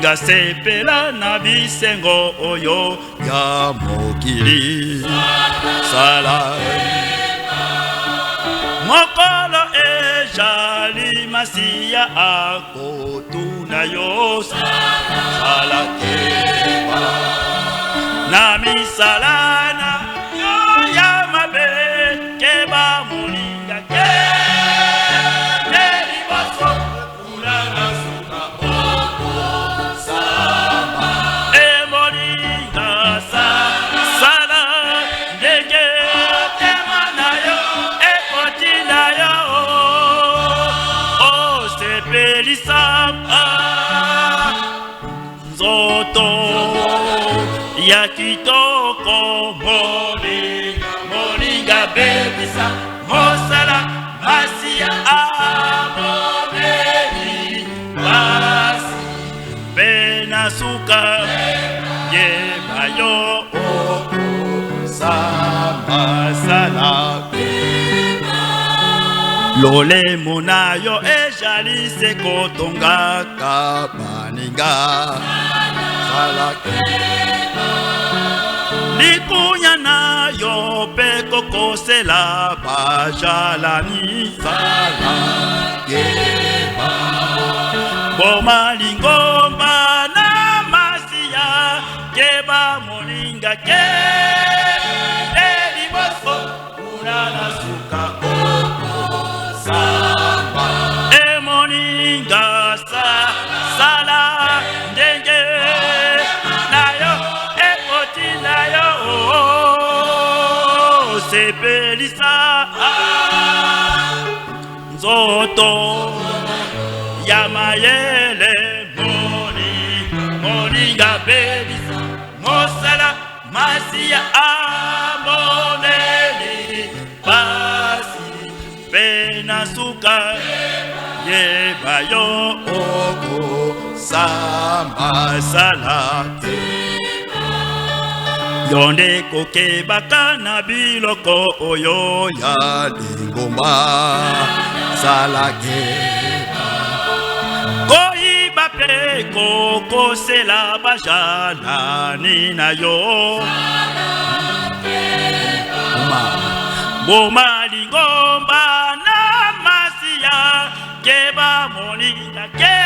moninga sepela na bisengo oyo ya mokili sala mokolo ejali masiya akotuna yo sala keba na misalana yo ya mabe keba moninga ke liboso ulana suka oko sama e moninga sala ndenge temana yo e kotina yo o sepelisa nzoto ya kitoko moninga bebisa mosala masiya amobeli basi pena suka yeba yo samasala lole monayo ejali sekotongaka baninga likunya nayo pe kokosela bajalani sala keba boma lingomba na masiya keba moninga ke liboso unana suka oko samba e moninga sala ndenge nayo e kotina yo sepelisa nzoto ya mayele moninga bebisa mosala masiya amoneli pasi pena suka yeba yo oko samba salate yonde kokebaka na biloko oyo ya lingomba salake koyiba pe kokosela bajalani na yo boma lingomba na masiya keba moninga ke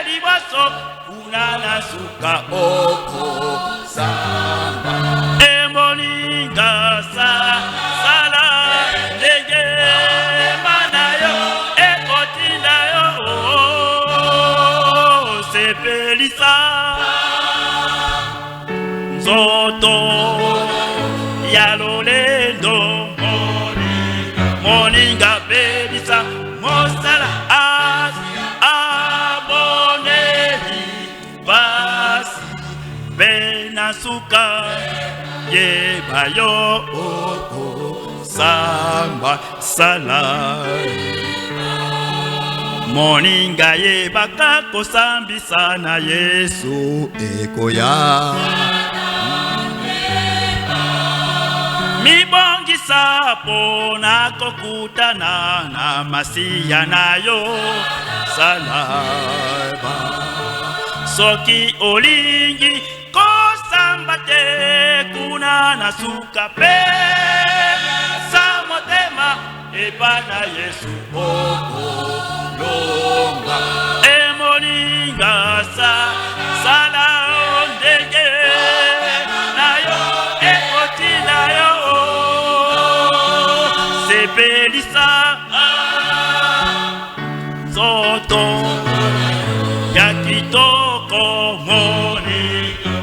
liboso unana suka oko samba e moninga sala ndenge manayo e kotina yo sepelisa nzoto ya lolendo moninga bebisa mosala aboneli basi pena suka yeba yo oko samba sala moninga yebaka kosambisa na Yesu ekoya mibongisa pona kokutana na masiya nayo salaba soki olingi kosamba te kuna na suka pe sa motema ebana Yesu oko longa e moninga sala ndenge nayo e kotina yo sepelisa nzoto ya kitoko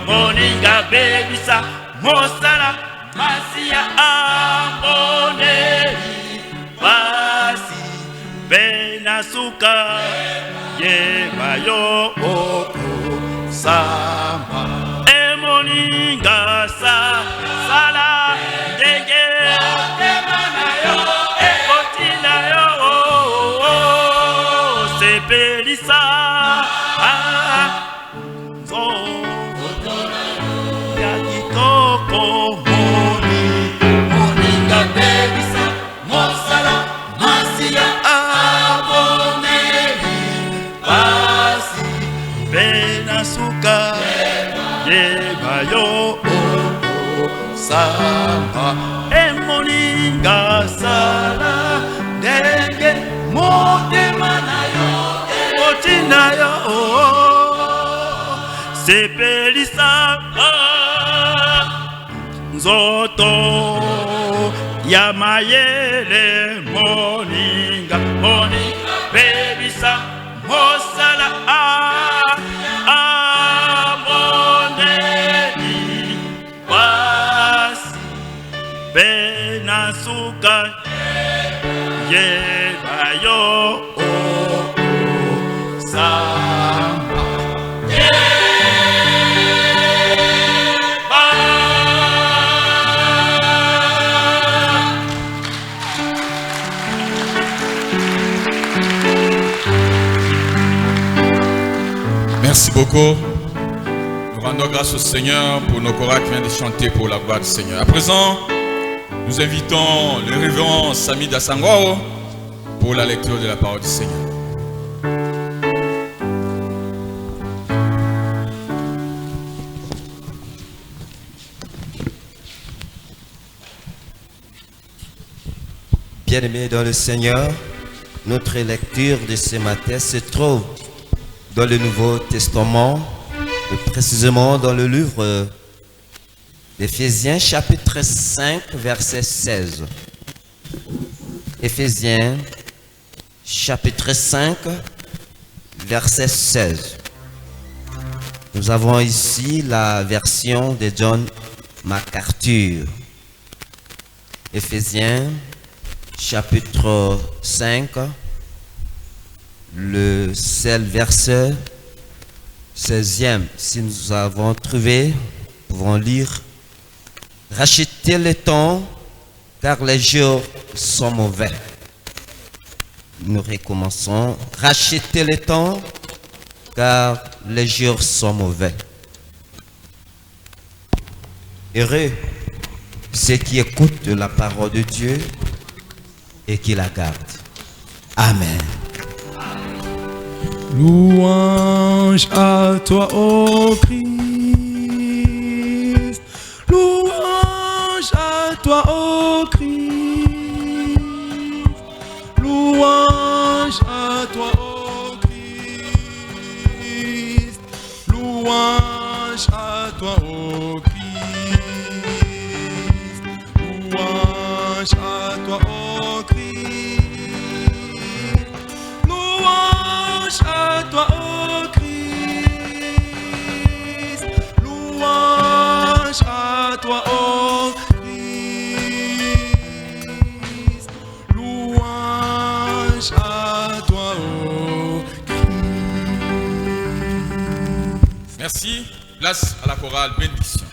moninga bebisa mosala masiya amoneli basi pena suka yeba yo oko samba e moninga sala ndenge temana yo e kotina yo sepelisa ya kitoko moninga bebisa mosala masiya aboneli basi sala ndenge motema na yo otina yo sepelisa nzoto ya mayele moninga bebisa mosala amondeli wasi benasuka yebayo samba Merci beaucoup. Nous rendons grâce au Seigneur pour nos chorales qui viennent de chanter pour la gloire du Seigneur. À présent, nous invitons le révérend Sami Dasangwao pour la lecture de la parole du Seigneur. Bien-aimés dans le Seigneur, notre lecture de ce matin se trouve dans le Nouveau Testament, précisément dans le livre d'Éphésiens, chapitre 5, verset 16. Éphésiens, chapitre 5, verset 16. Nous avons ici la version de John MacArthur. Éphésiens, chapitre 5, le seul verset 16e. Si nous avons trouvé, nous pouvons lire. Rachetez le temps, car les jours sont mauvais. Nous recommençons. Rachetez le temps, car les jours sont mauvais. Heureux ceux qui écoutent la parole de Dieu et qui la gardent. Amen. Louange à toi, ô Christ. Louange à toi, ô Christ. Louange à toi, ô Christ. Louange à toi, ô Christ. Louange à toi, ô Christ. Louange à toi, ô Christ. Louange à toi, ô Christ. Louange à toi, ô Christ. Merci. Place à la chorale bénédiction.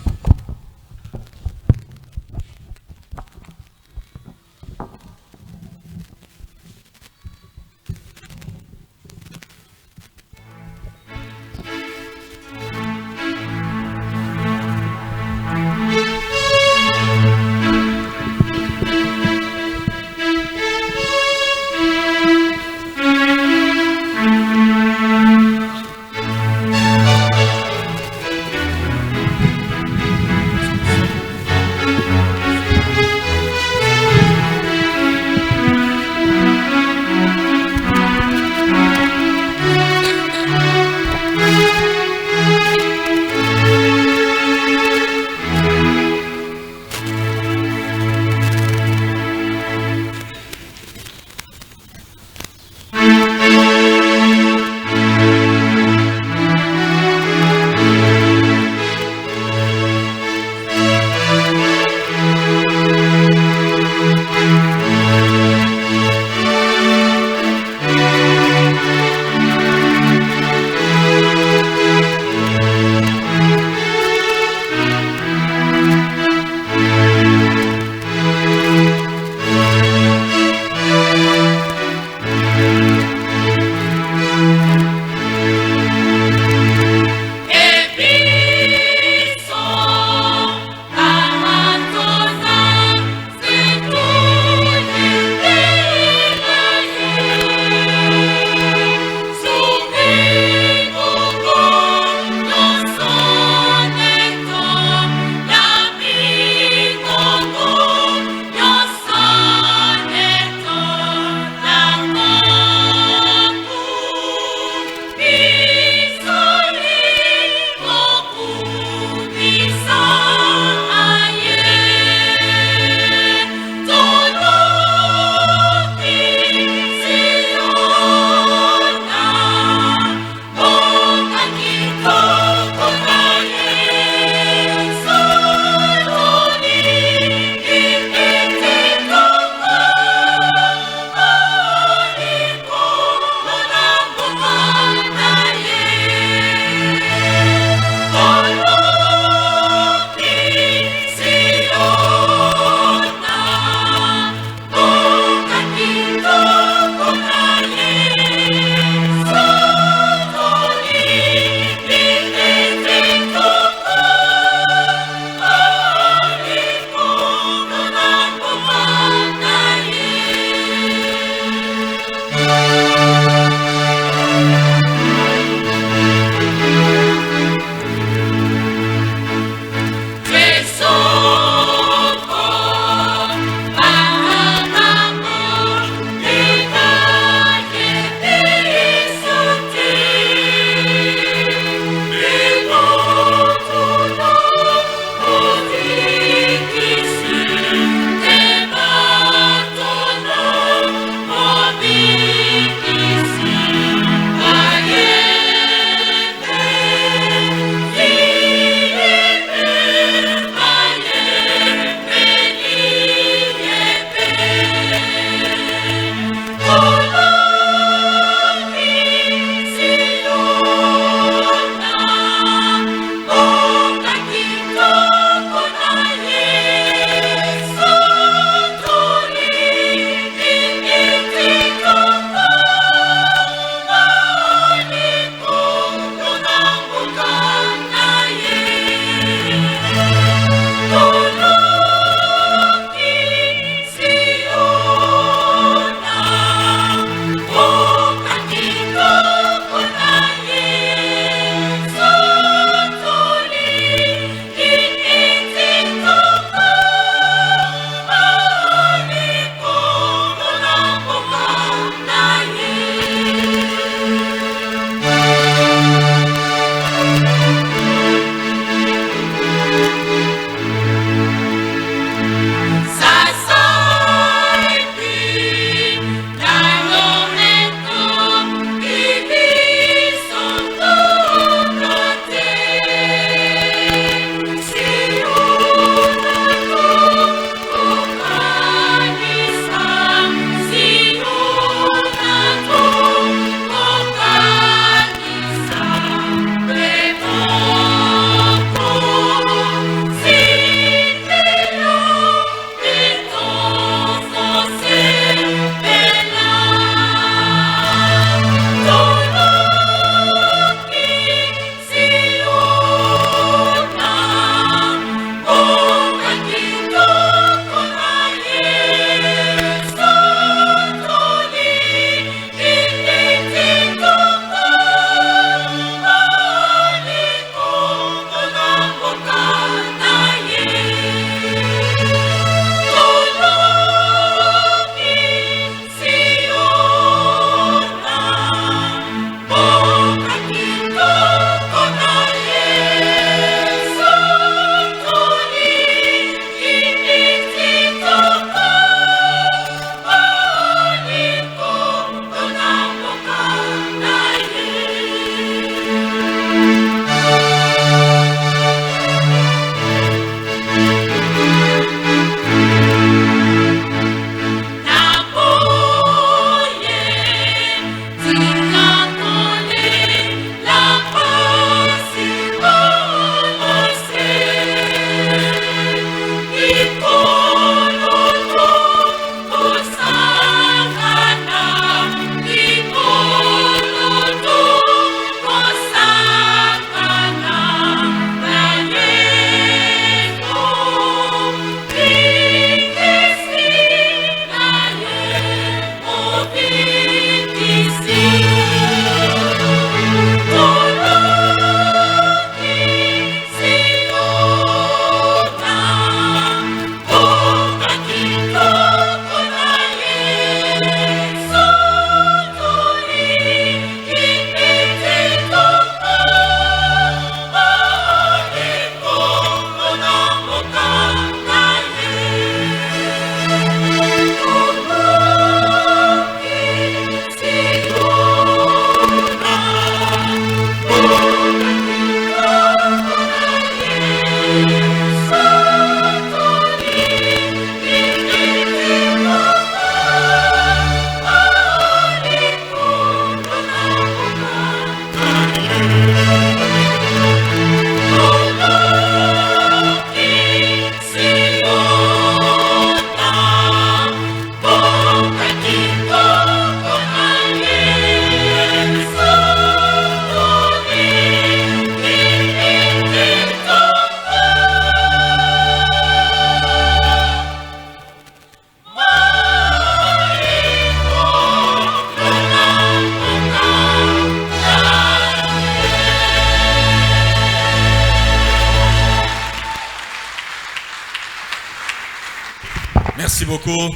beaucoup.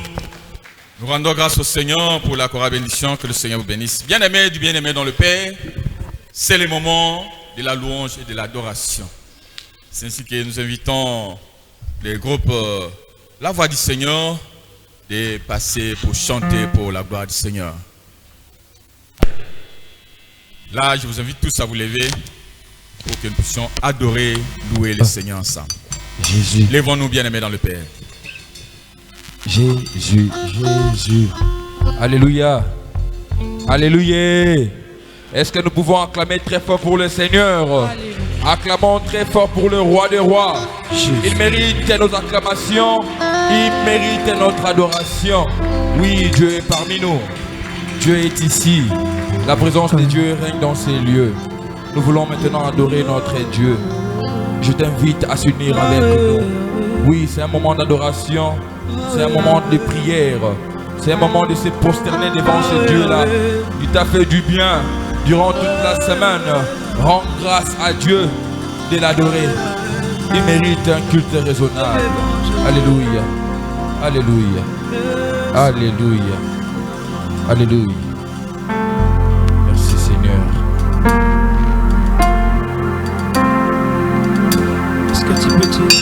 Nous rendons grâce au Seigneur pour la chorale bénédiction. Que le Seigneur vous bénisse. Bien-aimés du bien-aimé dans le Père, c'est le moment de la louange et de l'adoration. C'est ainsi que nous invitons les groupes La Voix du Seigneur de passer pour chanter pour la gloire du Seigneur. Là, je vous invite tous à vous lever pour que nous puissions adorer, louer le Seigneur ensemble. Jésus. Lèvons-nous bien-aimés dans le Père. Jésus, Jésus. Alléluia. Alléluia. Est-ce que nous pouvons acclamer très fort pour le Seigneur? Acclamons très fort pour le roi des rois. Il mérite nos acclamations. Il mérite notre adoration. Oui, Dieu est parmi nous. Dieu est ici. La présence de Dieu règne dans ces lieux. Nous voulons maintenant adorer notre Dieu. Je t'invite à s'unir avec nous. Oui, c'est un moment d'adoration. C'est un moment de prière. C'est un moment de se prosterner devant ce Dieu-là. Il t'a fait du bien durant toute la semaine. Rends grâce à Dieu de l'adorer. Il mérite un culte raisonnable. Alléluia. Alléluia. Alléluia. Alléluia. Merci Seigneur. Est-ce que tu peux dire?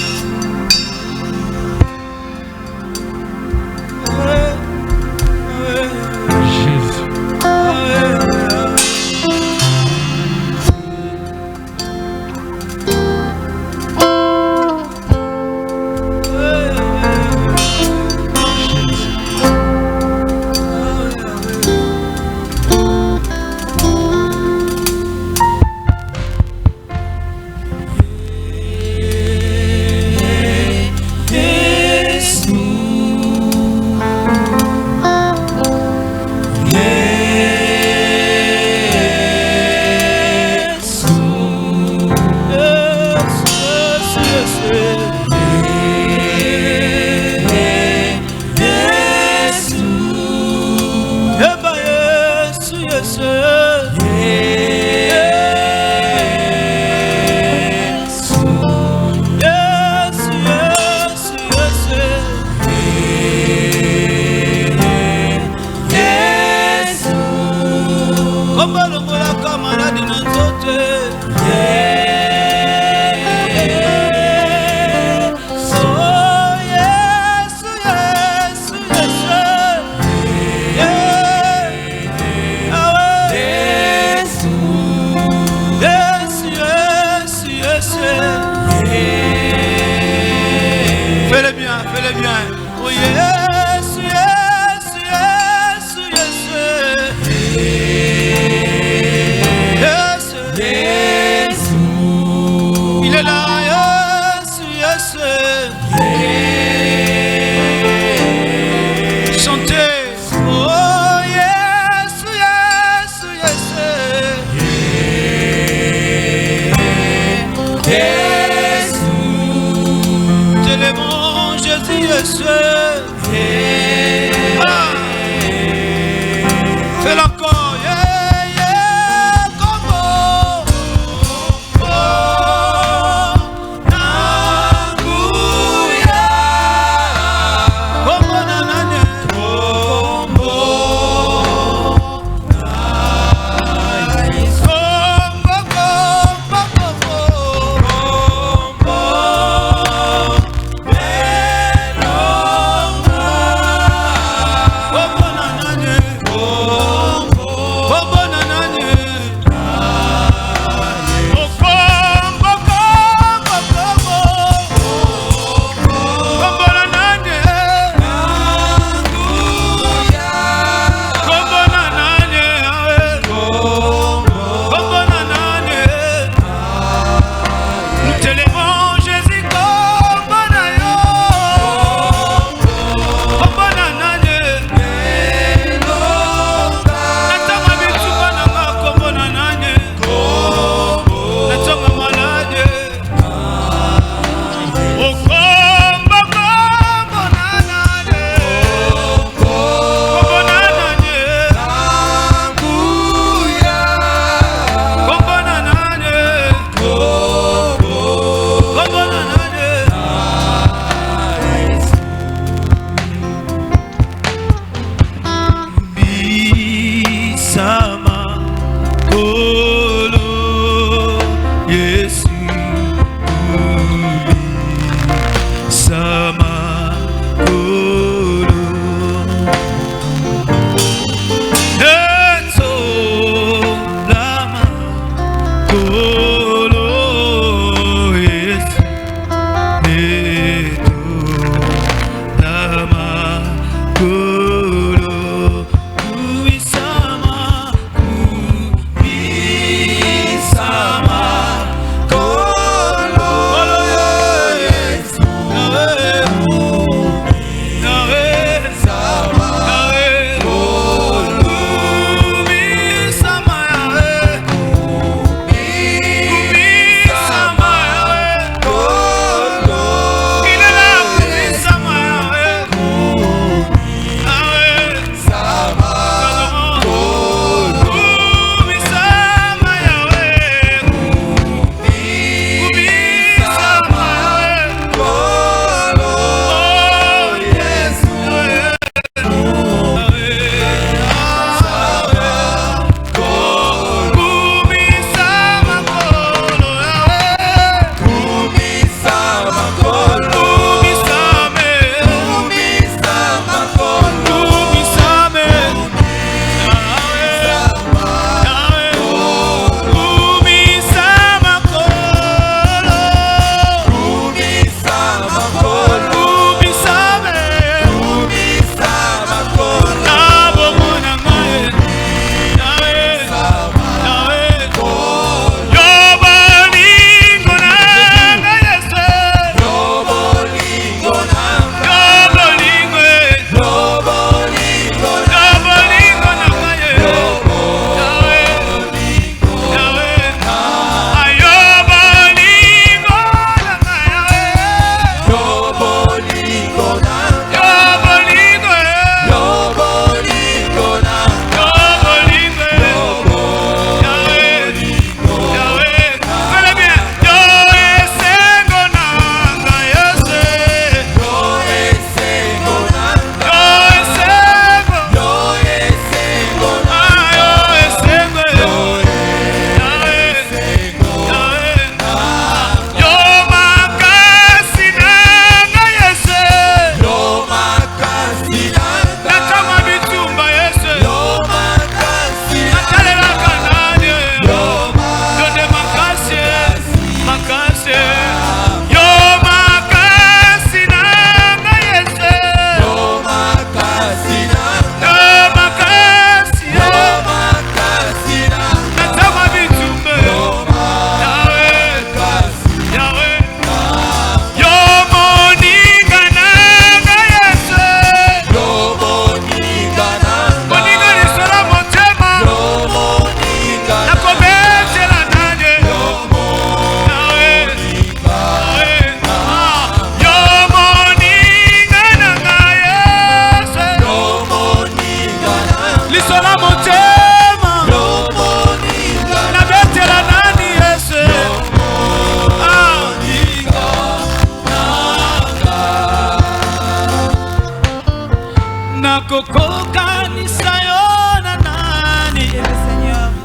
nakokokanisa yo na nani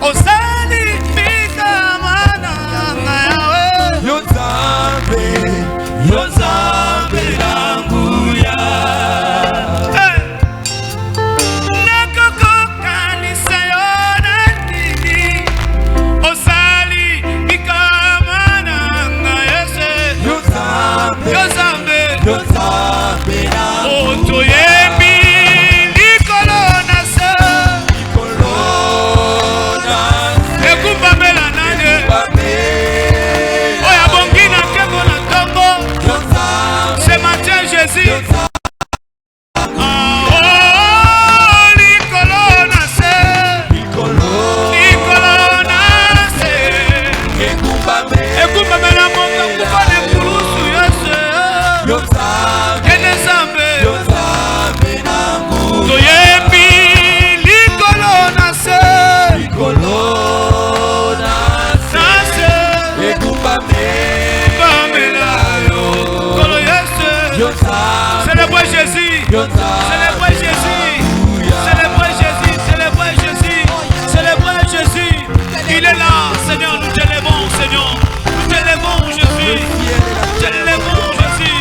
osali bikamana nga yawe Yo Nzambe languya nakokokanisa yo na nini osali bikamana nga yese Yo Nzambe otoyembi likolo na se ekumbamela nane oyo abongi na nkembo na ntongo ce matin Jésus likolo na se ekumbamela monga kubane kulusu yese kene Nzambe toyembi likolo na se ekumbamela yo kolo yese célébrez Jésus célébrez Jésus célébrez Jésus célébrez Jésus célébrez Jésus il est là Seigneur nous t'élèvons Seigneur nous t'élèvons Jésus nous t'élèvons Jésus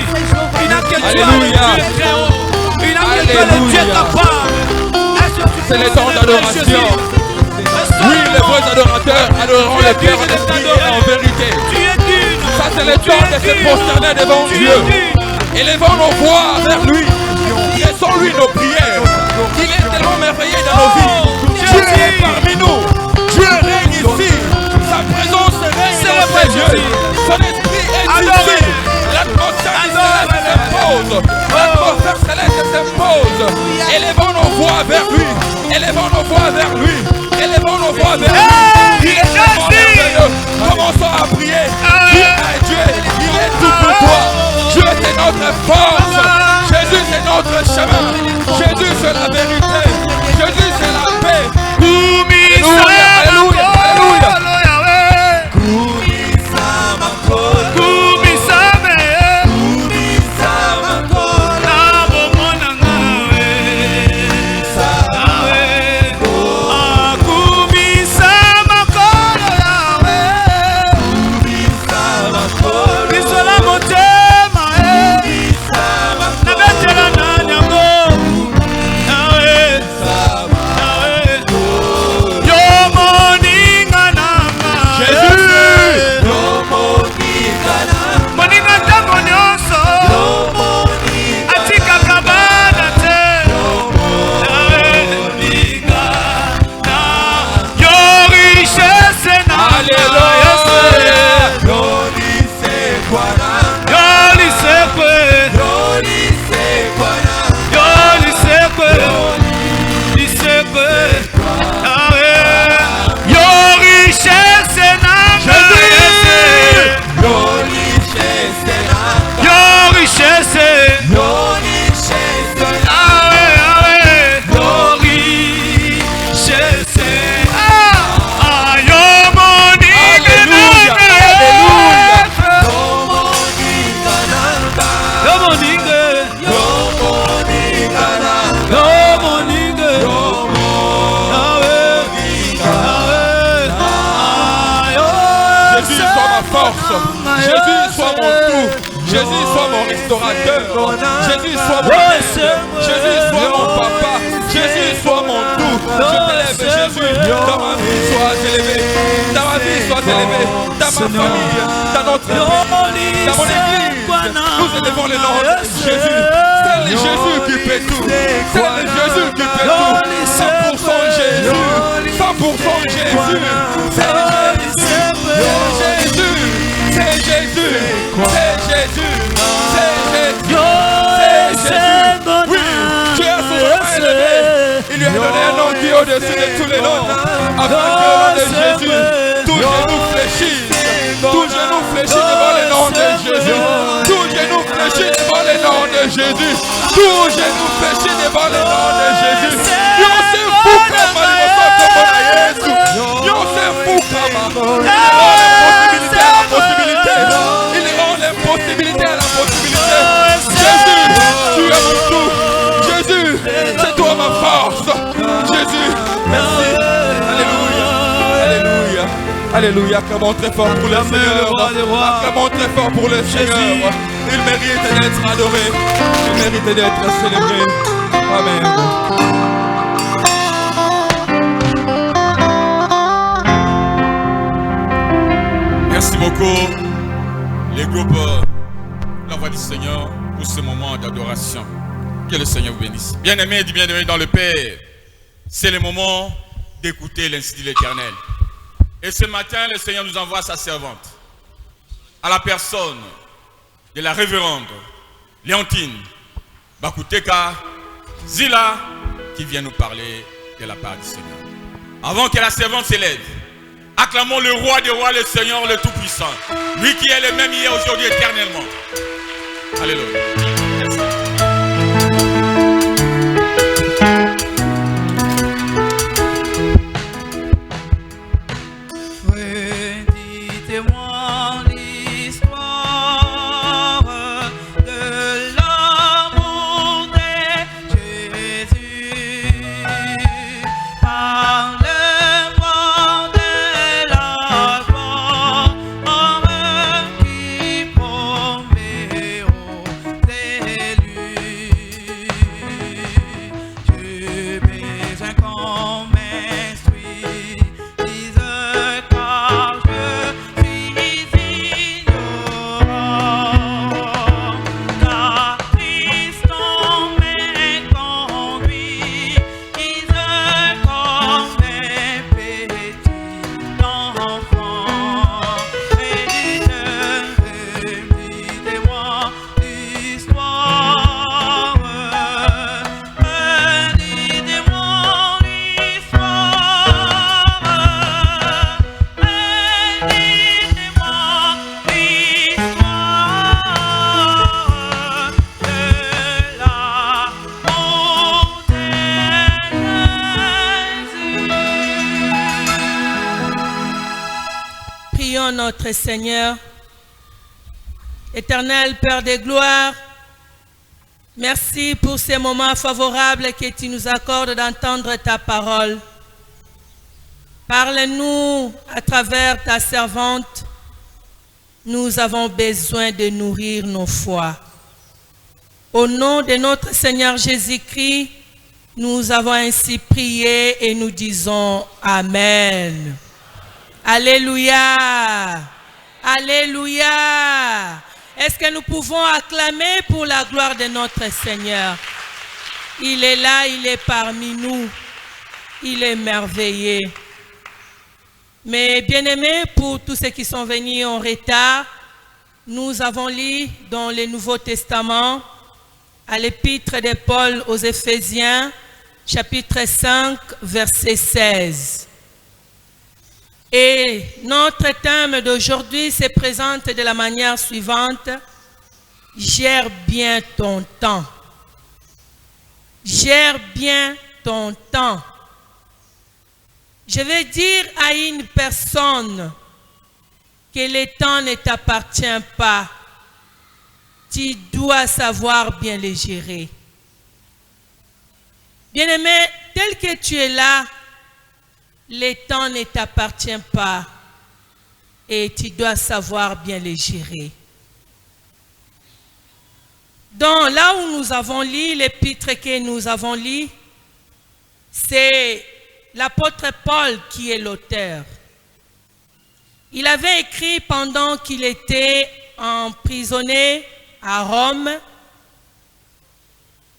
il n'a que toi Alléluia. le Dieu très haut il n'a que toi le Dieu capable. C'est le temps d'adoration. Oui, les vrais adorateurs adoreront le Père en esprit et en vérité. Tu es digne. Ça, c'est le temps de se prosterner devant Dieu. Élevons nos voix vers lui. Laissons-lui nos prières. Il est tellement merveilleux dans nos vies. Dieu est parmi nous. Dieu règne ici. Sa présence règne dans ces yeux. Son esprit est ici. L'atmosphère céleste s'impose. L'atmosphère céleste s'impose. Élevons nos voix vers lui. Élevons nos voix vers lui. Élevons nos voix vers lui. Il est tellement merveilleux. Commençons à prier. Dieu est Dieu. Il est tout pour toi. Dieu c'est notre force. Jésus c'est notre chemin. Jésus c'est la vérité. Jésus c'est la paix. Alléluia. Alléluia. Alléluia. Jésus soit mon tout. Jésus soit mon restaurateur. Jésus soit mon maître. Jésus soit mon papa. Jésus soit mon tout. Je t'élève Jésus. Dans ma vie sois élevé. Dans ma vie sois élevé. Dans ma famille. Dans notre vie. Dans mon église. Nous élevons le nom de Jésus. C'est le Jésus qui fait tout. C'est le Jésus qui fait tout. 100% Jésus. 100% Jésus. C'est Jésus. C'est Jésus, c'est Jésus, c'est Jésus, c'est Jésus. Oui, Dieu a souvent élevé. Il lui a donné un nom qui est au-dessus de tous les noms. Afin que le nom de Jésus, tout genou fléchisse. Tout genou fléchit devant le nom de Jésus. Tout genou fléchit devant le nom de Jésus. Tout genou fléchit devant le nom de Jésus. Dieu c'est fou comme il rend l'impossibilité à la possibilité. Jésus, tu es mon tout. Jésus, c'est toi ma Alléluia, acclamons très fort pour le Acclamez le Seigneur. roi des rois. Acclamons très fort pour le Seigneur. Il mérite d'être adoré. Il mérite d'être célébré. Amen. Merci beaucoup, les groupes La Voix du Seigneur, pour ce moment d'adoration. Que le Seigneur vous bénisse. Bien-aimés, bien-aimés dans le Père, c'est le moment d'écouter l'Institut de l'Éternel. Et ce matin, le Seigneur nous envoie sa servante, à la personne de la révérende Léontine Bakuteka Zila, qui vient nous parler de la part du Seigneur. Avant que la servante s'élève, acclamons le roi des rois, le Seigneur, le Tout-Puissant, lui qui est le même hier, aujourd'hui, éternellement. Alléluia. Merci. Dites-moi l'histoire de l'amour de Jésus. Parle-moi de la forme qui promet aux élus. J'ai besoin qu'on m'instruise, car je suis ignorant, car Christ en m'est conduit, comme un petit enfant. Dites-moi l'histoire, dites-moi Prions notre Seigneur. Éternel Père de gloire, merci pour ces moments favorables que tu nous accordes d'entendre ta parole. Parle-nous à travers ta servante. Nous avons besoin de nourrir nos foi. Au nom de notre Seigneur Jésus-Christ, nous avons ainsi prié et nous disons Amen. Alléluia. Alléluia. Est-ce que nous pouvons acclamer pour la gloire de notre Seigneur? Il est là, il est parmi nous. Il est merveilleux. Mais bien-aimés, pour tous ceux qui sont venus en retard, nous avons lu dans le Nouveau Testament, à l'épître de Paul aux Éphésiens, chapitre 5, verset 16. Et notre thème d'aujourd'hui se présente de la manière suivante: gère bien ton temps. Gère bien ton temps. Je vais dire à une personne que le temps ne t'appartient pas. Tu dois savoir bien le gérer. Bien-aimé, tel que tu es là, le temps ne t'appartient pas et tu dois savoir bien le gérer. Donc là où nous avons lu, l'épître que nous avons lu, c'est l'apôtre Paul qui est l'auteur. Il avait écrit pendant qu'il était emprisonné à Rome,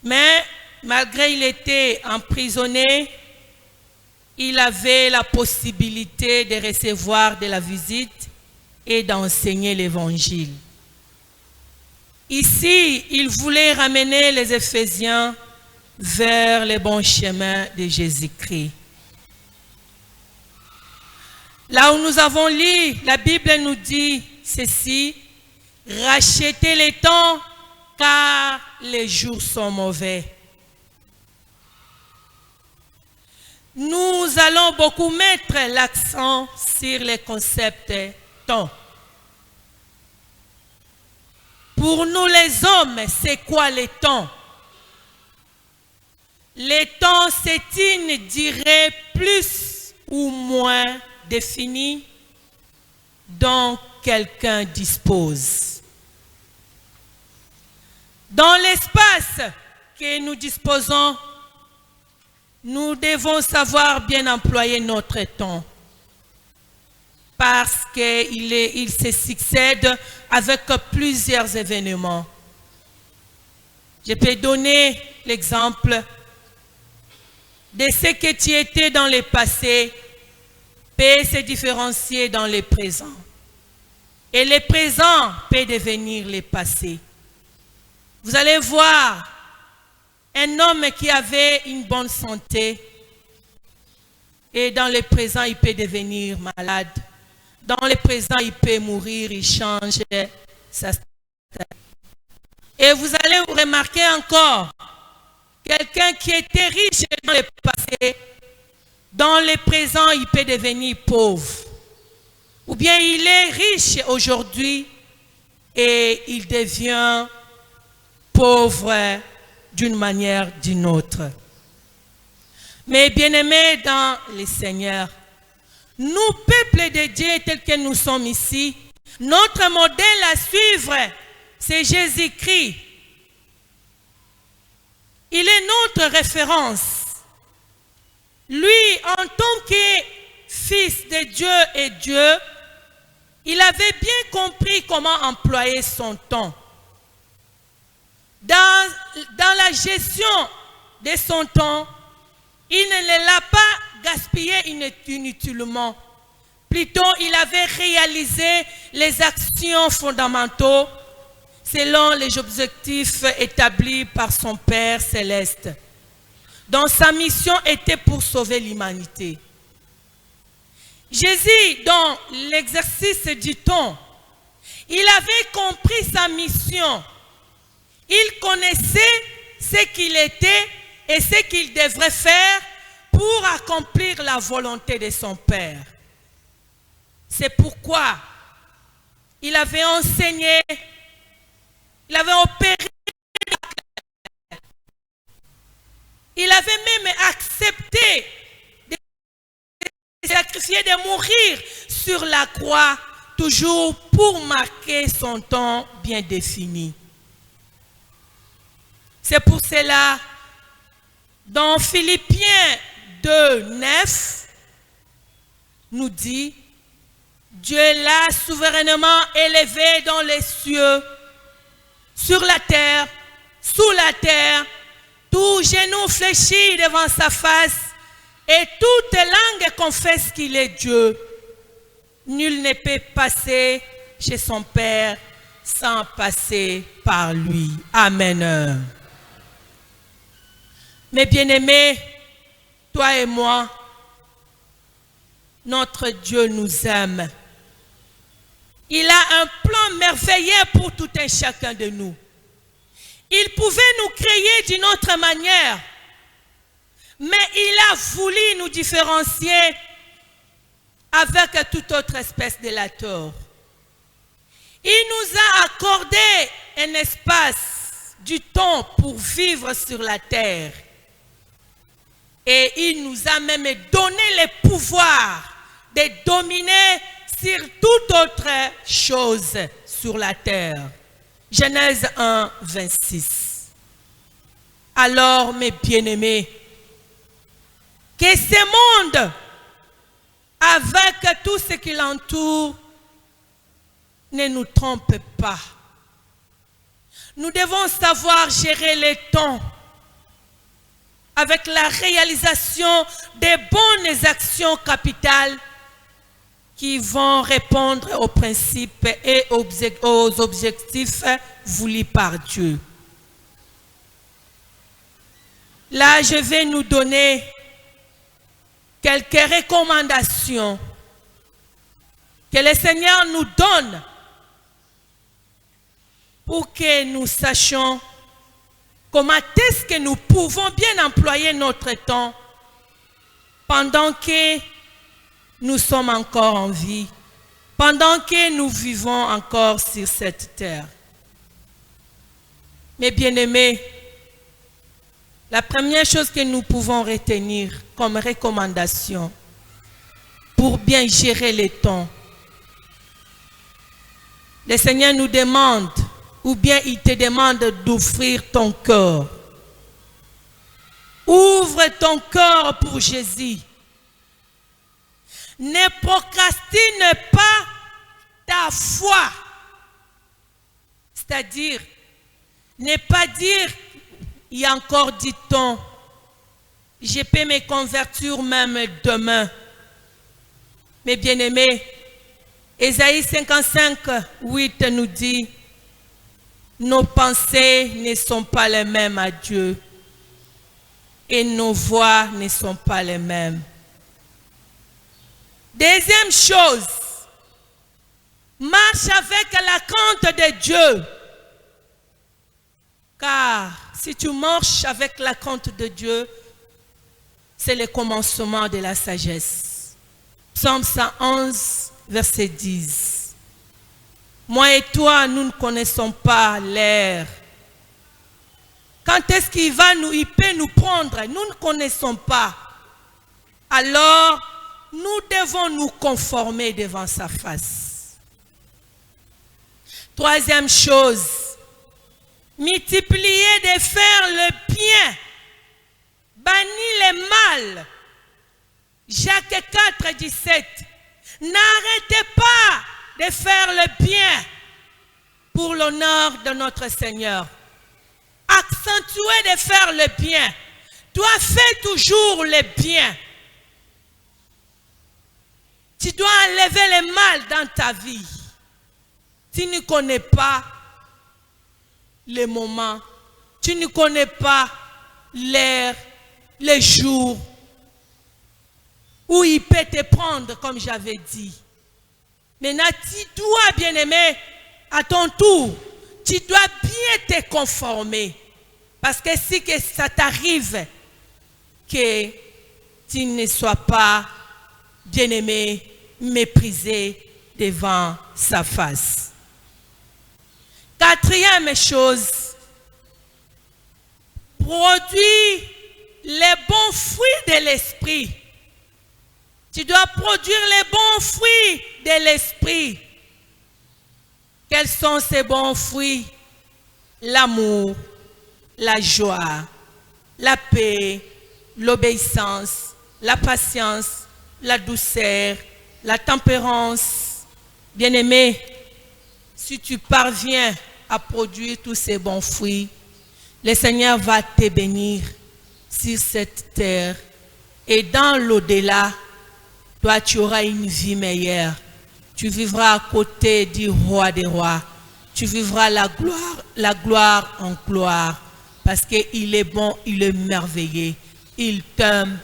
mais malgré qu'il était emprisonné, il avait la possibilité de recevoir de la visite et d'enseigner l'évangile. Ici, il voulait ramener les Éphésiens vers le bon chemin de Jésus-Christ. Là où nous avons lu, la Bible nous dit ceci: rachetez les temps car les jours sont mauvais. Nous allons beaucoup mettre l'accent sur le concept temps. Pour nous les hommes, c'est quoi le temps? Le temps, c'est une durée plus ou moins définie dont quelqu'un dispose. Dans l'espace que nous disposons, nous devons savoir bien employer notre temps parce qu'il se succède avec plusieurs événements. Je peux donner l'exemple de ce que tu étais dans le passé peut se différencier dans le présent. Et le présent peut devenir le passé. Vous allez voir un homme qui avait une bonne santé et dans le présent, il peut devenir malade. Dans le présent, il peut mourir, il change sa santé. Et vous allez remarquer encore, quelqu'un qui était riche dans le passé, dans le présent, il peut devenir pauvre. Ou bien il est riche aujourd'hui et il devient pauvre d'une manière ou d'une autre. Mais bien-aimés dans le Seigneur, nous, peuple de Dieu, tels que nous sommes ici, notre modèle à suivre, c'est Jésus-Christ. Il est notre référence. Lui, en tant que fils de Dieu et Dieu, il avait bien compris comment employer son temps. Dans la gestion de son temps, il ne l'a pas gaspillé inutilement. Plutôt, il avait réalisé les actions fondamentales selon les objectifs établis par son Père céleste, dont sa mission était pour sauver l'humanité. Jésus, dans l'exercice du temps, il avait compris sa mission. Il connaissait ce qu'il était et ce qu'il devrait faire pour accomplir la volonté de son Père. C'est pourquoi il avait enseigné, il avait opéré, il avait même accepté de sacrifier, de mourir sur la croix, toujours pour marquer son temps bien défini. C'est pour cela, dans Philippiens 2:9, nous dit, Dieu l'a souverainement élevé dans les cieux, sur la terre, sous la terre, tout genou fléchit devant sa face, et toute langue confesse qu'il est Dieu. Nul ne peut passer chez son Père sans passer par lui. Amen. Mes bien-aimés, toi et moi, notre Dieu nous aime. Il a un plan merveilleux pour tout un chacun de nous. Il pouvait nous créer d'une autre manière, mais il a voulu nous différencier avec toute autre espèce de la terre. Il nous a accordé un espace du temps pour vivre sur la terre. Et il nous a même donné le pouvoir de dominer sur toute autre chose sur la terre. Genèse 1:26. Alors, mes bien-aimés, que ce monde, avec tout ce qui l'entoure, ne nous trompe pas. Nous devons savoir gérer le temps avec la réalisation des bonnes actions capitales qui vont répondre aux principes et aux objectifs voulus par Dieu. Là, je vais nous donner quelques recommandations que le Seigneur nous donne pour que nous sachions comment est-ce que nous pouvons bien employer notre temps pendant que nous sommes encore en vie, pendant que nous vivons encore sur cette terre. Mes bien-aimés, la première chose que nous pouvons retenir comme recommandation pour bien gérer le temps, Le Seigneur nous demande, ou bien il te demande d'ouvrir ton cœur. Ouvre ton cœur pour Jésus. Ne procrastine pas ta foi. C'est-à-dire, ne pas dire, il y a encore 10 ans, je peux me convertir même demain. Mes bien-aimés, Ésaïe 55, 8 nous dit, nos pensées ne sont pas les mêmes à Dieu et nos voix ne sont pas les mêmes. Deuxième chose, marche avec la crainte de Dieu. Car si tu marches avec la crainte de Dieu, c'est le commencement de la sagesse. Psaume 111, verset 10. Moi et toi, nous ne connaissons pas l'air. Quand est-ce qu'il peut nous prendre? Nous ne connaissons pas. Alors, nous devons nous conformer devant sa face. Troisième chose, multiplier de faire le bien, bannir le mal. Jacques 4, 17. N'arrêtez pas de faire le bien pour l'honneur de notre Seigneur. Accentuez de faire le bien. Toi, fais toujours le bien. Tu dois enlever le mal dans ta vie. Tu ne connais pas les moments, tu ne connais pas l'heure, les jours où il peut te prendre, comme j'avais dit. Maintenant, tu dois, bien-aimé, à ton tour, tu dois bien te conformer. Parce que si que ça t'arrive, que tu ne sois pas, bien-aimé, méprisé devant sa face. Quatrième chose, produis les bons fruits de l'esprit. Tu dois produire les bons fruits de l'esprit. Quels sont ces bons fruits? L'amour, la joie, la paix, l'obéissance, la patience, la douceur, la tempérance. Bien-aimé, si tu parviens à produire tous ces bons fruits, le Seigneur va te bénir sur cette terre. Et dans l'au-delà, toi, tu auras une vie meilleure. Tu vivras à côté du roi des rois. Tu vivras la gloire en gloire. Parce qu'il est bon, il est merveilleux. Il t'aime.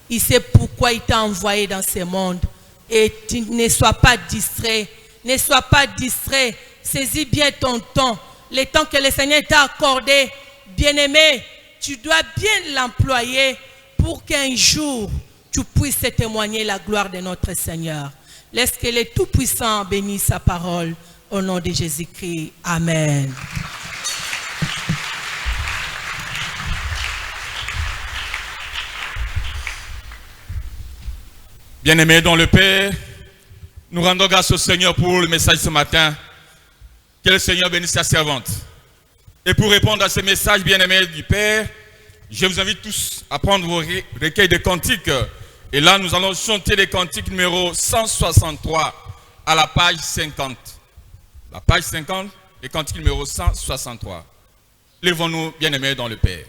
Il sait pourquoi il t'a envoyé dans ce monde. Et tu ne sois pas distrait. Ne sois pas distrait. Saisis bien ton temps. Le temps que le Seigneur t'a accordé. Bien-aimé, tu dois bien l'employer pour qu'un jour, tu puisses témoigner la gloire de notre Seigneur. Laisse que le Tout-Puissant bénisse sa parole au nom de Jésus-Christ. Amen. Bien-aimés dans le Père, nous rendons grâce au Seigneur pour le message ce matin. Que le Seigneur bénisse sa servante. Et pour répondre à ce message, bien-aimés du Père, je vous invite tous à prendre vos recueils de cantiques. Et là, nous allons chanter les cantiques numéro 163 à la page 50. La page 50, les cantiques numéro 163. Lèvons-nous, bien-aimés dans le Père.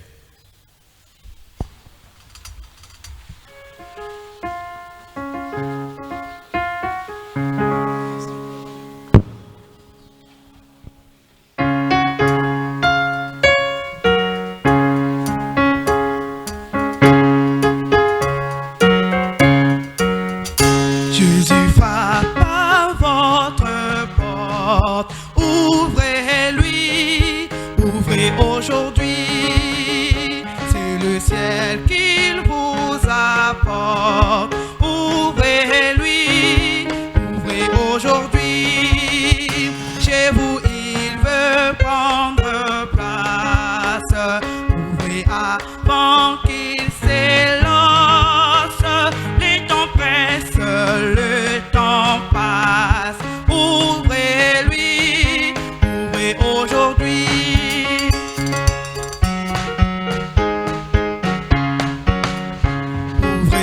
Le temps passe, ouvrez-lui.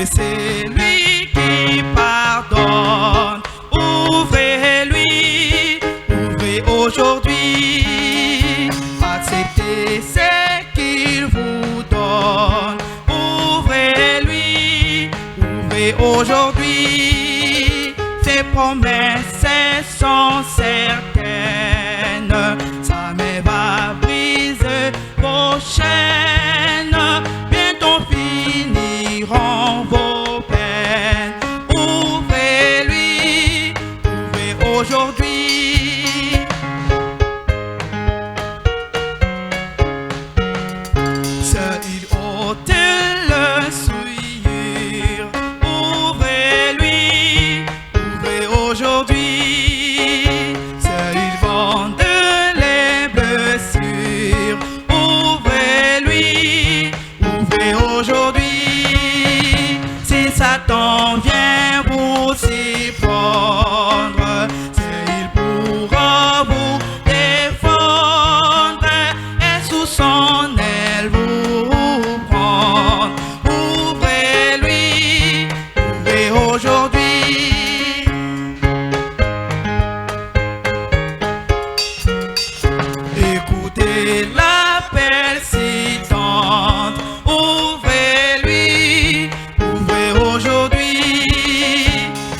et c'est lui qui pardonne. Ouvrez-lui, ouvrez aujourd'hui, acceptez ce qu'il vous donne. Ouvrez-lui, ouvrez aujourd'hui, ses promesses sont certaines. Sa main va briser vos chaînes, bientôt finiront vos peines. Ouvrez-lui, ouvrez aujourd'hui. Seul il ôte le souillure. Ouvrez-lui, ouvrez aujourd'hui. Seul il vende les blessures. Ouvrez-lui, ouvrez aujourd'hui. Si Satan vient vous y prendre, il pourra vous défendre et sous son aile vous prendre. Ouvrez-lui, ouvrez aujourd'hui. Écoutez l'appel si tendre. Ouvrez-lui, ouvrez aujourd'hui.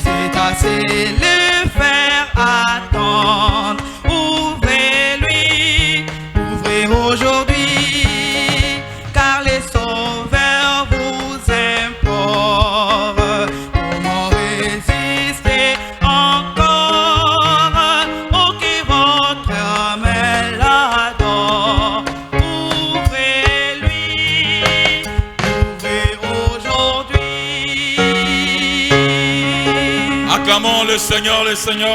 C'est assez le faire attendre. Ouvrez-lui, ouvrez aujourd'hui. Car les sauveurs vous implorent. Comment résister encore? Oh, qui votre âme l'adore. Ouvrez-lui, ouvrez aujourd'hui. Acclamons le Seigneur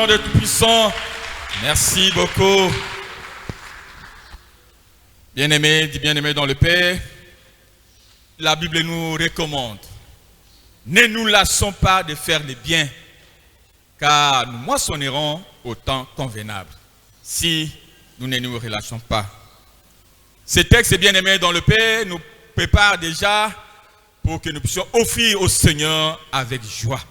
de Tout-Puissant. Merci beaucoup. Bien-aimés, dit bien-aimés dans le Père, la Bible nous recommande: ne nous lassons pas de faire le bien, car nous moissonnerons au temps convenable, si nous ne nous relâchons pas. Ce texte, bien-aimés dans le Père, nous prépare déjà pour que nous puissions offrir au Seigneur avec joie.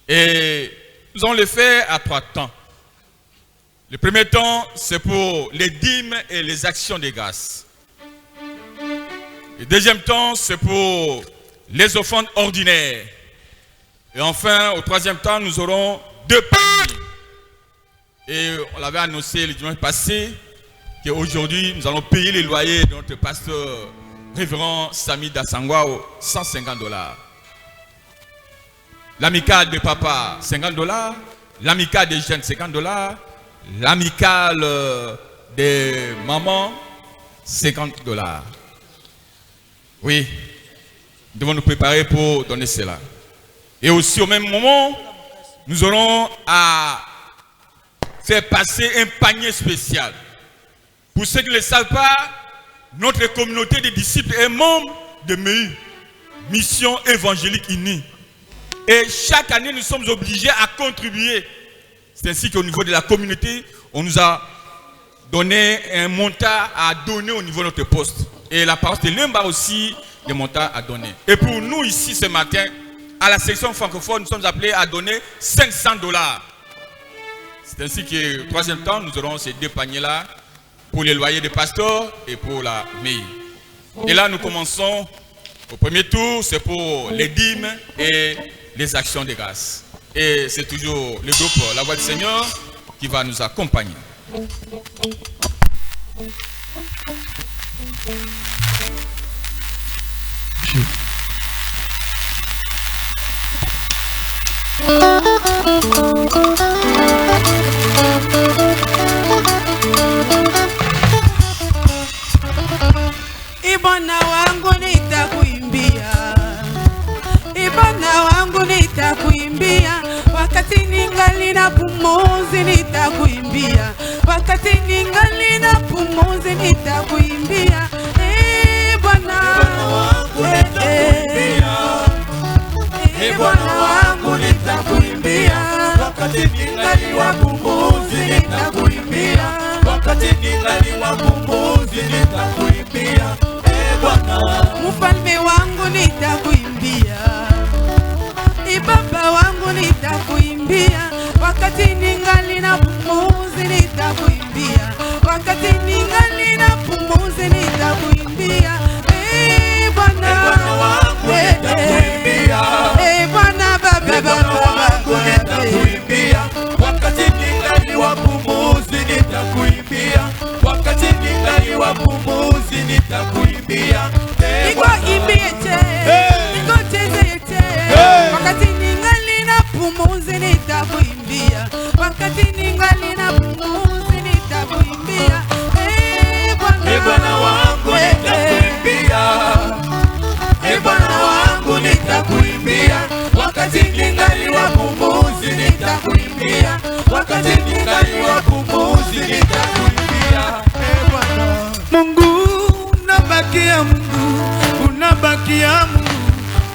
Et nous allons le faire à 3 temps. Le premier temps, c'est pour les dîmes et les actions de grâce. Le deuxième temps, c'est pour les offrandes ordinaires. Et enfin, au troisième temps, nous aurons 2 paniers. Et on l'avait annoncé le dimanche passé, qu'aujourd'hui, nous allons payer les loyers de notre pasteur révérend Sami Dasangwao, $150. L'amicale de papa, $50. L'amicale des jeunes, $50. L'amicale des mamans, $50. Oui, nous devons nous préparer pour donner cela. Et aussi au même moment, nous aurons à faire passer un panier spécial. Pour ceux qui ne le savent pas, notre communauté de disciples est membre de MEU, Mission Évangélique Unie. Et chaque année, nous sommes obligés à contribuer. C'est ainsi qu'au niveau de la communauté, on nous a donné un montant à donner au niveau de notre poste. Et la paroisse de Lemba aussi, des montants à donner. Et pour nous ici ce matin, à la section francophone, nous sommes appelés à donner $500. C'est ainsi que, au troisième temps, nous aurons ces 2 paniers-là pour les loyers des pasteurs et pour la mairie. Et là, nous commençons au premier tour, c'est pour les dîmes et les actions de grâce. Et c'est toujours le groupe La Voix du Seigneur qui va nous accompagner. Ibona wangu nitakuimbia, Ibona wangu nitakuimbia, wakati ningali na pumuzi nitakuimbia, wakati ningali na pumuzi nitakuimbia. Ibona wangu nitakuimbia, Ibona wangu nitakuimbia, wakati ningali na pumuzi nitakuimbia, wakati ningali na pumuzi nitakuimbia. Mfalme wangu nitakuimbia, nitakuimbia, wakati ningali na pumuzi nitakuimbia, wakati ningali na pumuzi nitakuimbia. Bwana wangu nitakuimbia, Bwana baba wangu nitakuimbia, wakati ningali wa pumuzi nitakuimbia, wakati ningali wa pumuzi nitakuimbia. Niko imbie che, niko cheze che, wakati ningali na pumuzi nitakuimbia, wakati ningali na pumuzi nitakuimbia. Bwana wangu nitakuimbia, Bwana wangu nitakuimbia, wakati ningali wa pumuzi nitakuimbia, wakati ningali wa pumuzi nitakuimbia. Mungu unabakia, Mungu unabakia, Mungu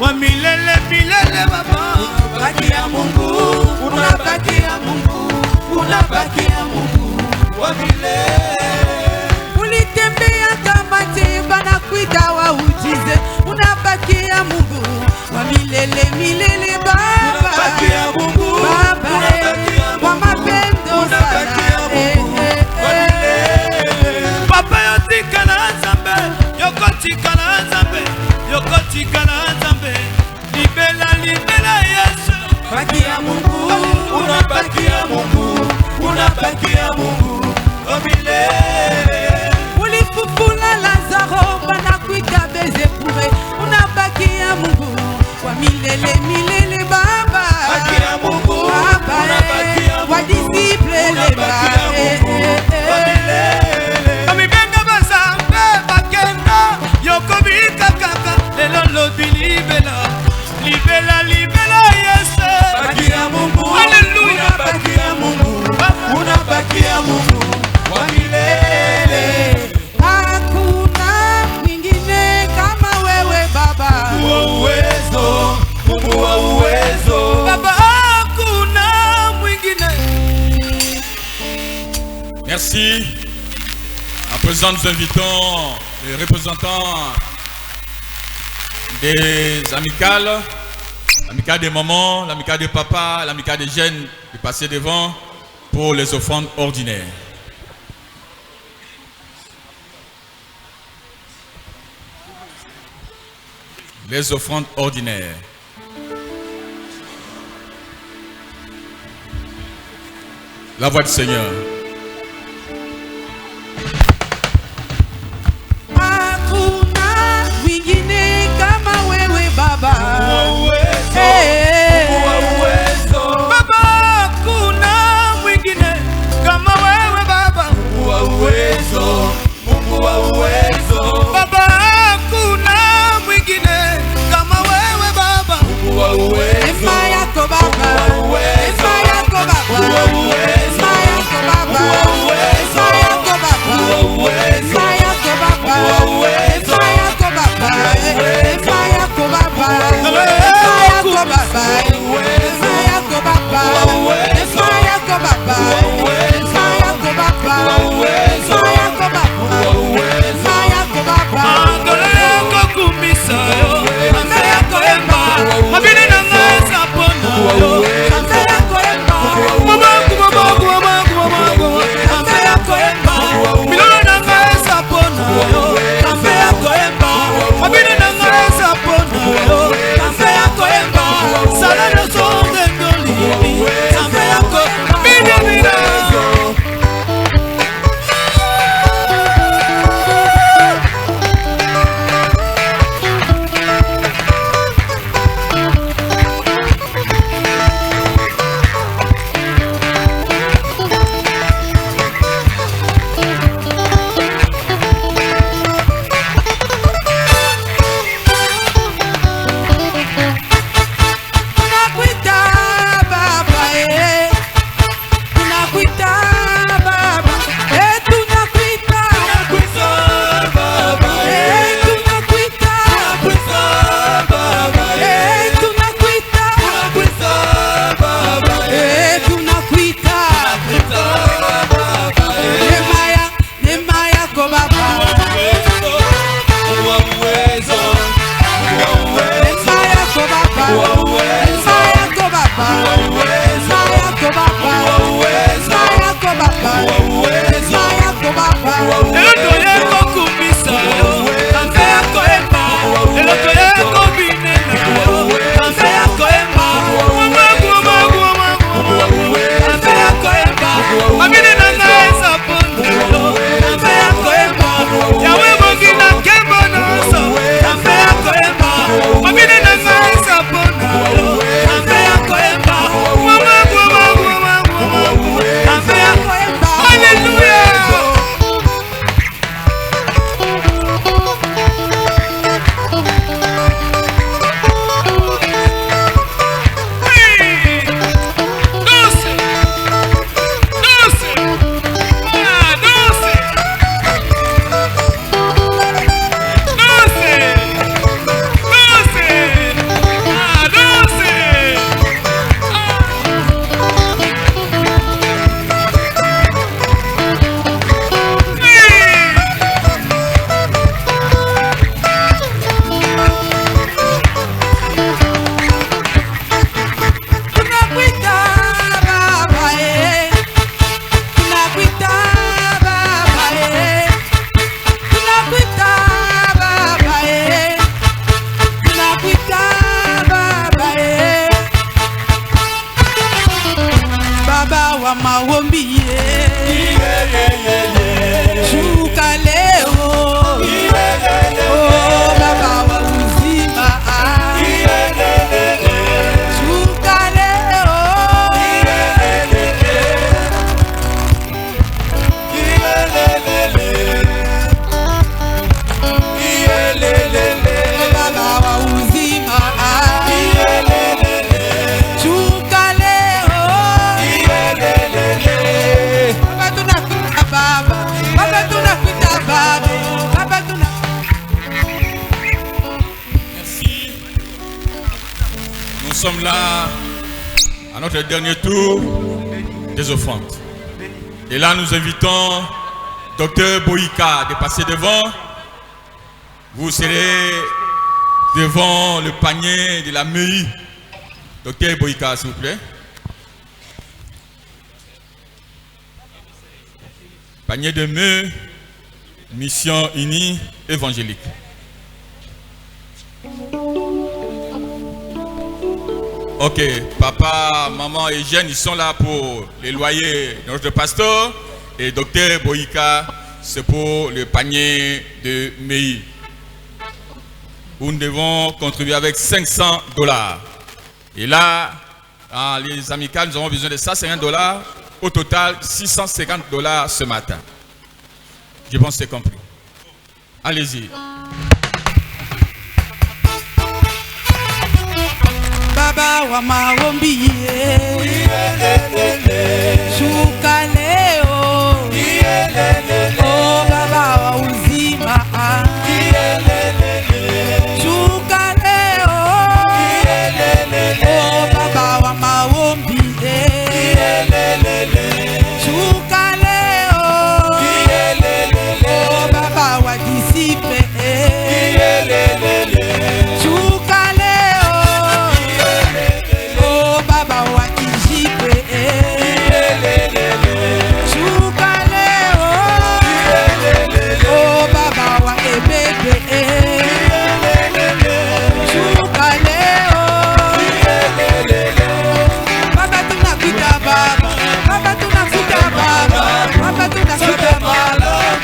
wa milele milele, Baba unabakia Mungu, unabakia Mungu, unabakia Mungu wa milele. Ulitembea kama temba na kuita waujize, unabakia Mungu wa milele milele, Baba unabakia Mungu, Baba wa mapendo sana, Papa yotika na Nzambe, yokotika na Nzambe, yokotika na Nzambe, libela libela Yesu. unabakia Mungu, unabakia Mungu, unabakia Mungu wa milele. ulifufula Lazaro banakuita Bezepure, unabakia Mungu wa milele milele, Baba unabakia Mungu, Baba wa disciple leba wa milele. Amibenda bazambe bakenda, yokobika kaka, lelo lobi libela, libela libela Yesu. Unabakia Mungu, Hallelujah. unabakia Mungu, unabakia Mungu wa milele. hakuna mwingine kama wewe Baba, Mungu wa uwezo, Mungu wa uwezo. Baba hakuna mwingine. Merci. À présent, nous invitons les représentants des amicales, l'amicale des mamans, l'amicale des papas, l'amicale des jeunes, de passer devant pour les offrandes ordinaires. Les offrandes ordinaires. La voix du Seigneur. hakuna mwingine kama wewe Baba, Mungu wa uwezo, Baba hakuna mwingine kama wewe Baba. Mungu wa uwezo, Mungu wa uwezo. Baba hakuna mwingine kama wewe Baba. Mungu wa uwezo, ema yako Baba, ema yako Baba, Mungu wa uwezo, ema yako Baba, wa mawombi shuka leo oh baba wa uzima shuka leo baba wa uzima shuka leo baba tunakuita baba baba tunakuita baba baba tuna Merci. Nous sommes là à notre dernier tour des offrandes. Et là, nous invitons Dr Boyika de passer devant. Vous serez devant le panier de la MEI. Dr Boyika, s'il vous plaît. Panier de MEI, Mission Unie Évangélique. Ok, papa, maman et Jeanne, ils sont là pour les loyers de notre pasteur. Et docteur Boyika, c'est pour le panier de MEI. Où nous devons contribuer avec $500. Et là, les amicales, nous avons besoin de $150. Au total, $650 ce matin. Je pense que c'est compris. Allez-y. baba wa mawombi shuka leo oh baba wa uzima shuka leo oh baba wa mawombi shuka leo oh baba wa disipe shuka leo oh baba wa Ijipe shuka leo oh baba wa Ebebe shuka leo baba tunakuita baba baba tunakuita baba baba tunakuita baba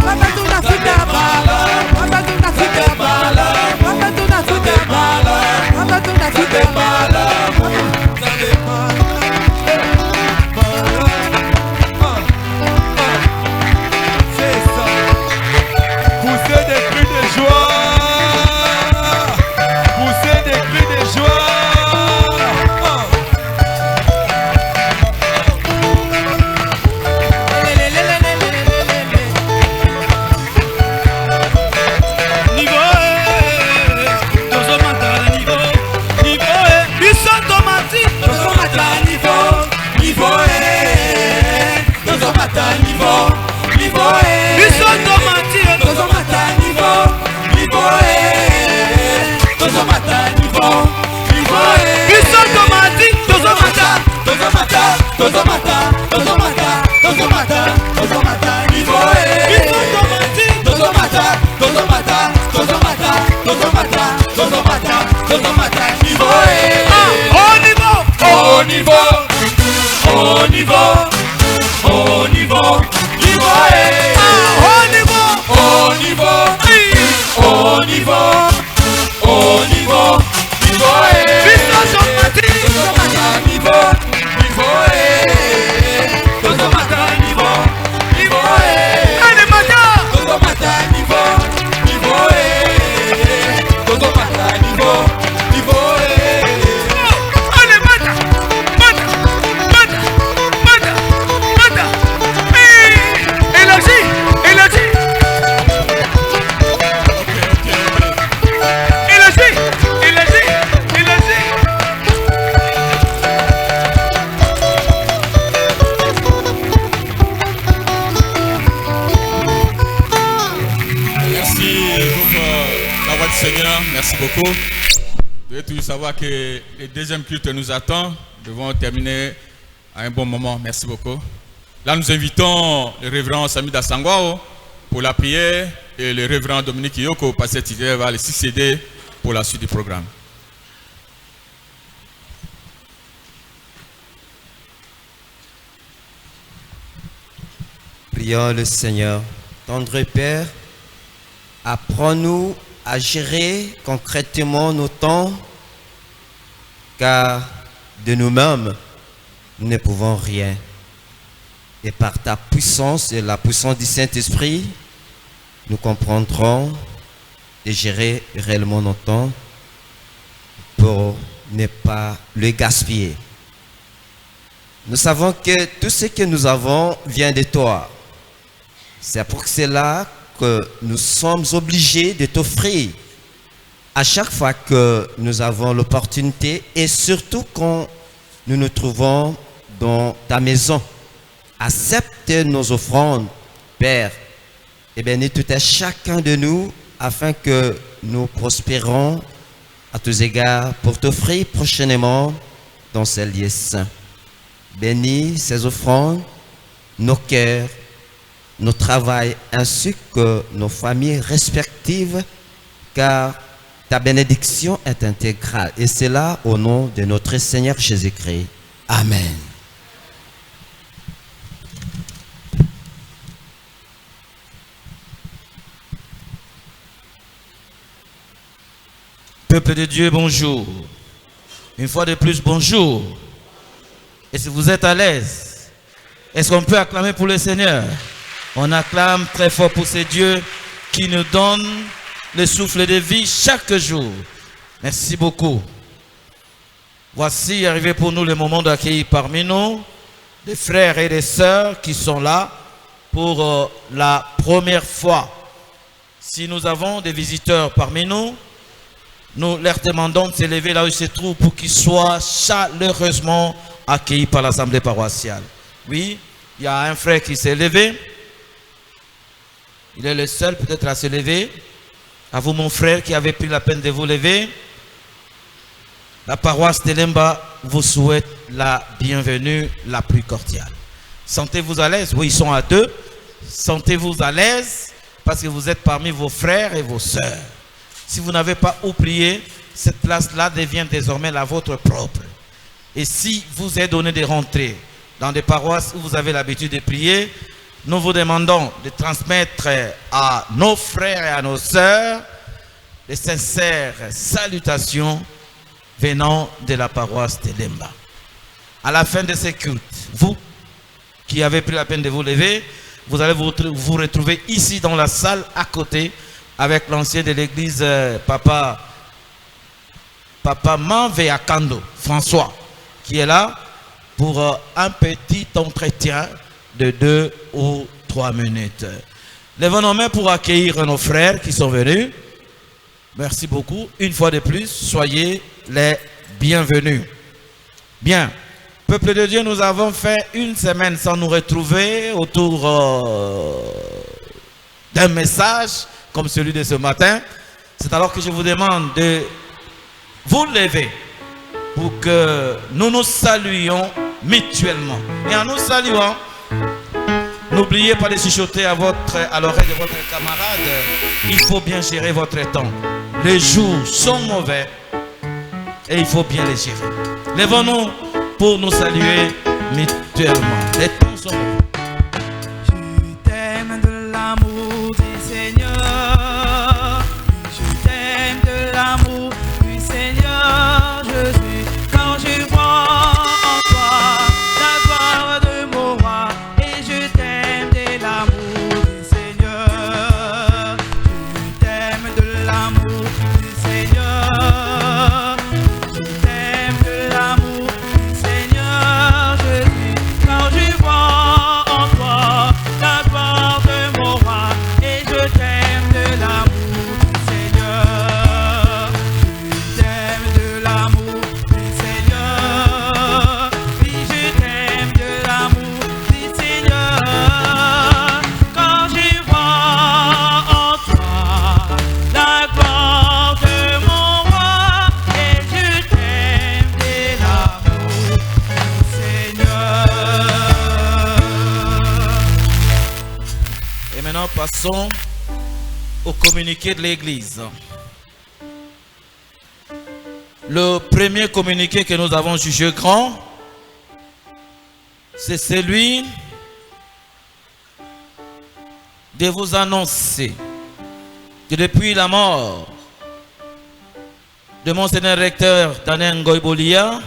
baba tunakuita baba baba tunakuita baba baba tunakuita baba baba tunakuita baba Poussez des cris de joie. Poussez des cris de joie. Seigneur, merci beaucoup. Vous devez toujours savoir que le deuxième culte nous attend. Nous devons terminer à un bon moment. Merci beaucoup. Là, nous invitons le révérend Sami Dasangwao pour la prière et le révérend Dominique Yoko, pasteur titulaire, va les succéder pour la suite du programme. Prions le Seigneur. Tendre Père, apprends-nous à gérer concrètement nos temps, car de nous-mêmes, nous ne pouvons rien. Et par ta puissance et la puissance du Saint-Esprit, nous comprendrons de gérer réellement nos temps pour ne pas le gaspiller. Nous savons que tout ce que nous avons vient de toi. C'est pour cela que nous sommes obligés de t'offrir à chaque fois que nous avons l'opportunité et surtout quand nous nous trouvons dans ta maison. Accepte nos offrandes, Père, et bénis tout à chacun de nous afin que nous prospérons à tous égards pour t'offrir prochainement dans ces lieux saints. Bénis ces offrandes, nos cœurs, nos travails ainsi que nos familles respectives, car ta bénédiction est intégrale. Et c'est là au nom de notre Seigneur Jésus-Christ. Amen. Peuple de Dieu, bonjour. Une fois de plus, bonjour. Et si vous êtes à l'aise, est-ce qu'on peut acclamer pour le Seigneur? On acclame très fort pour ce Dieu qui nous donne le souffle de vie chaque jour. Merci beaucoup. Voici arrivé pour nous le moment d'accueillir parmi nous des frères et des sœurs qui sont là pour la première fois. Si nous avons des visiteurs parmi nous, nous leur demandons de se lever là où ils se trouvent pour qu'ils soient chaleureusement accueillis par l'assemblée paroissiale. Oui, il y a un frère qui s'est levé. Il est le seul peut-être à se lever. À vous, mon frère, qui avez pris la peine de vous lever. La paroisse de Lemba vous souhaite la bienvenue la plus cordiale. Sentez-vous à l'aise? Oui, ils sont à deux. Sentez-vous à l'aise parce que vous êtes parmi vos frères et vos sœurs. Si vous n'avez pas oublié, cette place-là devient désormais la vôtre propre. Et si vous êtes donné de rentrer dans des paroisses où vous avez l'habitude de prier, nous vous demandons de transmettre à nos frères et à nos sœurs les sincères salutations venant de la paroisse de Lemba. À la fin de ce culte, vous qui avez pris la peine de vous lever, vous allez vous retrouver ici dans la salle à côté avec l'ancien de l'église, Papa Manveakando, François, qui est là pour un petit entretien de 2 ou 3 minutes. Levons nos mains pour accueillir nos frères qui sont venus. Merci beaucoup. Une fois de plus, soyez les bienvenus. Bien, peuple de Dieu, nous avons fait une semaine sans nous retrouver autour d'un message comme celui de ce matin. C'est alors que je vous demande de vous lever pour que nous nous saluions mutuellement. Et en nous saluant, n'oubliez pas de chuchoter à l'oreille de votre camarade. Il faut bien gérer votre temps. Les jours sont mauvais et il faut bien les gérer. Levons-nous pour nous saluer mutuellement. Les temps sont mauvais. Je t'aime de l'amour du Seigneur. Je t'aime de l'amour du Seigneur. Je suis quand je vois en toi la gloire de mon roi. Et je t'aime de l'amour du Seigneur. Je t'aime de l'amour du Seigneur. Je t'aime de l'amour du Seigneur. Je suis quand je vois en toi la gloire de mon roi. Et je t'aime de l'amour du Seigneur. Je t'aime de l'amour du Seigneur. Oui, je t'aime de l'amour du Seigneur. Quand je vois en toi la gloire de mon roi. Et je t'aime de l'amour du Seigneur. Et maintenant, passons au communiqué de l'Église. Le premier communiqué que nous avons jugé grand, c'est celui de vous annoncer que depuis la mort de Monseigneur recteur Daniel Ngoï Bolia,